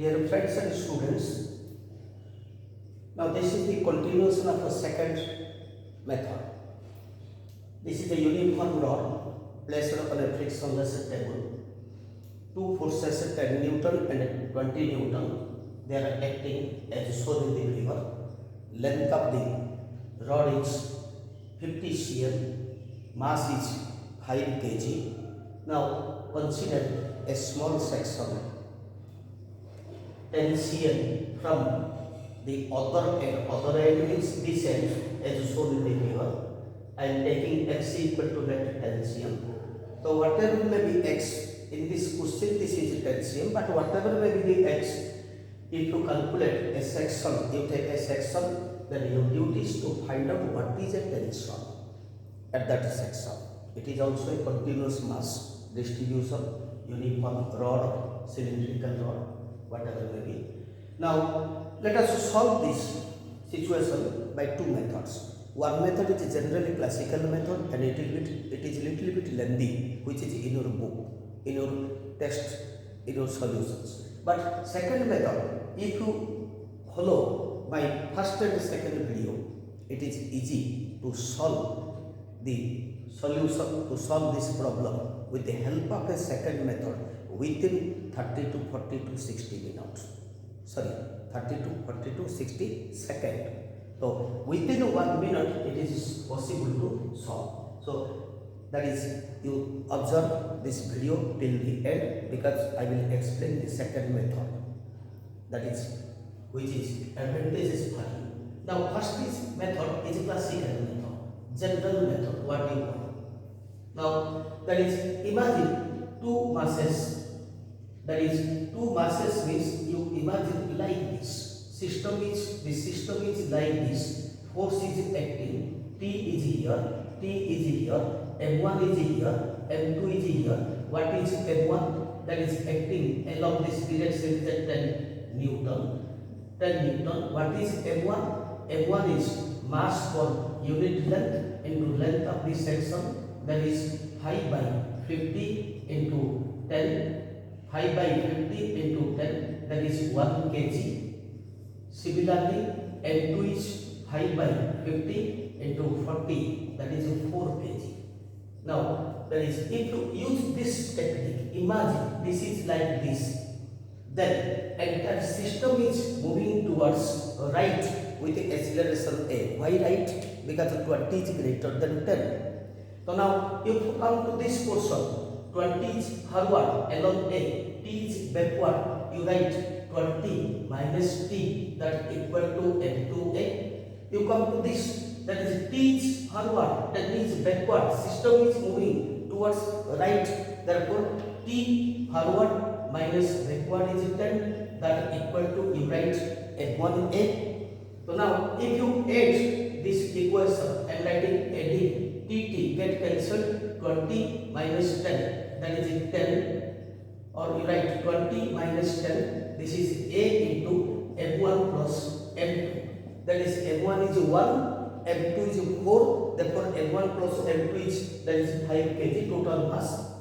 Dear friends and students, now this is the continuation of a second method. This is a uniform rod placed on a frictionless table. Two forces 10 Newton and 20 Newton. They are acting as shown in the figure. Length of the rod is 50 cm. Mass is 5 kg. Now consider a small section 10 cm from the other end means this end as shown in the figure. I am taking x equal to that 10 cm. So whatever may be x in this question, this is 10 cm, but whatever may be the x, if you calculate a section, you take a section, then your duty is to find out what is a tension at that section. It is also a continuous mass distribution, uniform rod, cylindrical rod, whatever may be. Now let us solve this situation by two methods. One method is generally classical method and it is little bit lengthy, which is in your book, in your text, in your solutions. But second method, if you follow my first and second video, it is easy to solve the solution, to solve this problem with the help of a second method within 30 to 40 to 60 minutes. 30 to 40 to 60 seconds. So within 1 minute it is possible to solve. So that is, you observe this video till the end because I will explain the second method, that is which is advantageous for you. Now first is method is classical method, general method, what you call. Now that is, imagine two masses, that is two masses means you imagine like this. The system is like this. Force is acting. T is here, M1 is here, M2 is here. What is M1? That is acting along this direction is 10 Newton. 10 Newton. What is M1? M1 is mass per unit length into length of this section. That is 5 by 50 into 10. 5 by 50 into 10. That is 1 kg. Similarly, M2 is 5 by 50 into 40, that is 4 kg. Now, that is, if you use this technique, imagine this is like this, then entire system is moving towards right with the acceleration a. Why right? Because 20 is greater than 10. So now, if you come to this portion, 20 is forward along a, t is backward, you write 20 minus t, that equal to m2a. You come to this, that is t is forward, that means backward, system is moving towards right, therefore t forward minus backward is 10, that equal to, you write m1a. So now if you add this equation, I am writing adding tt, get cancelled, 20 minus 10, that is 10, or you write 20 minus 10, this is a into m1 plus m2, that is m1 is 1, m2 is 4, therefore m1 plus m2 is, that is 5 kg total mass,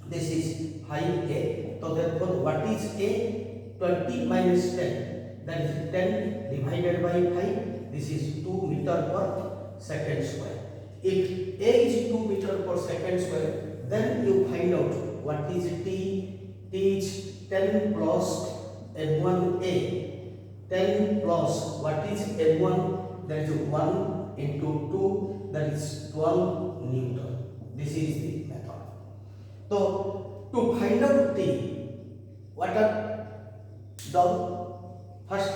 this is 5a. So therefore what is a? 20 minus 10, that is 10 divided by 5, this is 2 meter per second square. If a is 2 meter per second square, then you find out what is t. T is 10 plus m1a, 10 plus what is m1, that is 1 into 2, that is 12 Newton. This is the method. So to find out t, what are done? First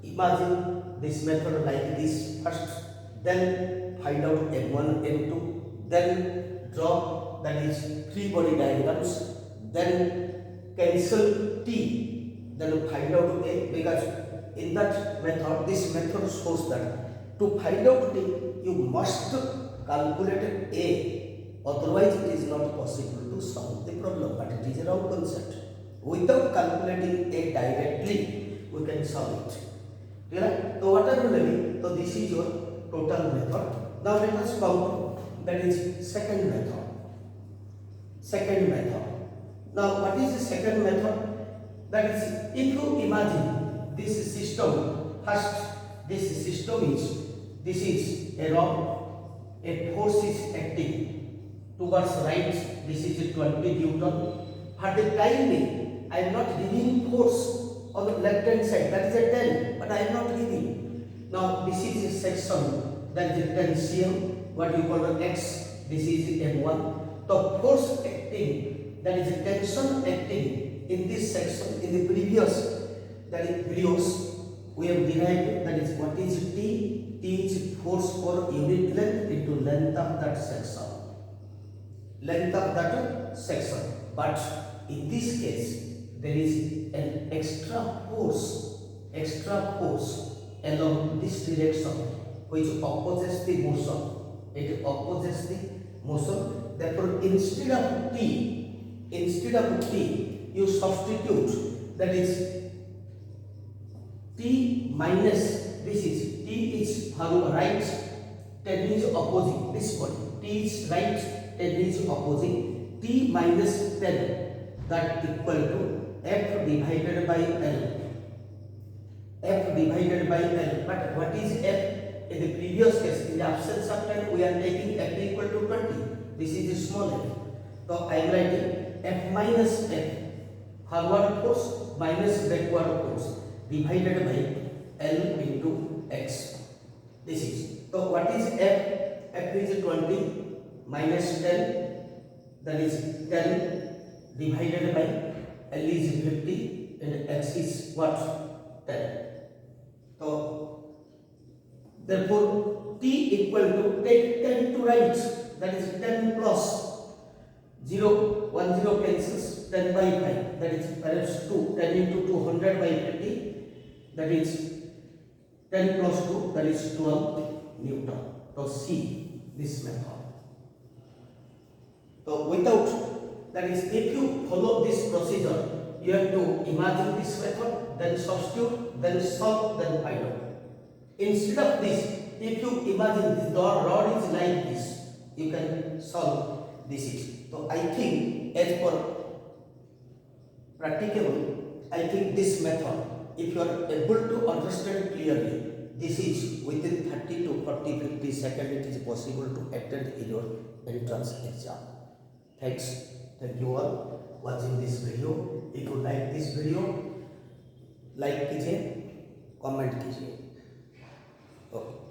imagine this method like this first, then find out m1, m2, then draw, that is three body diagrams, then cancel t, then find out a, because in that method, this method shows that to find out t, you must calculate a, otherwise it is not possible to solve the problem, but it is a wrong concept. Without calculating a directly, we can solve it. Right? So whatever may be, so this is your total method. Now let us come, that is second method. Now what is the second method? That is, if you imagine this system, first this system is, this is a rod, a force is acting towards right, this is 20 Newton. At the time being, I am not giving force on the left hand side, that is a 10, but I am not giving. Now this is a section, that is a tension, what you call the X, this is M1. The force acting, that is a tension acting in this section, in the previous, that is videos, we have derived, that is what is T? T is force per unit length into length of that section. Length of that section. But in this case, there is an extra force along this direction which opposes the motion. It opposes the motion. Therefore, instead of T, you substitute, that is T minus, this is T is right, 10 is opposing this body. T is right, 10 is opposing. T minus 10, that equal to F divided by L. F divided by L. But what is F? In the previous case, in the absence of 10, we are taking F equal to 20. This is small f. So I am writing F minus F, forward force minus backward force, divided by L into X. This is. So what is F? F is 20 minus 10, that is 10 divided by L is 50 and X is what? 10. So therefore T equal to, take 10 to right, that is 10 plus 0, 1 0 cancels, 10 by 5, that is perhaps 2, 10 into 200 by 50, that is 10 plus 2, that is 12 Newton. So see this method. So without, that is, if you follow this procedure, you have to imagine this method, then substitute, then solve, then find out. Instead of this, if you imagine this rod is like this, you can solve this. So I think, as per practicable, I think this method, if you are able to understand clearly, this is within 30 to 40, 50 seconds, it is possible to attend in your entrance exam. Thanks. Thank you all watching this video. If you like this video, like कीजिए, comment कीजिए. Okay.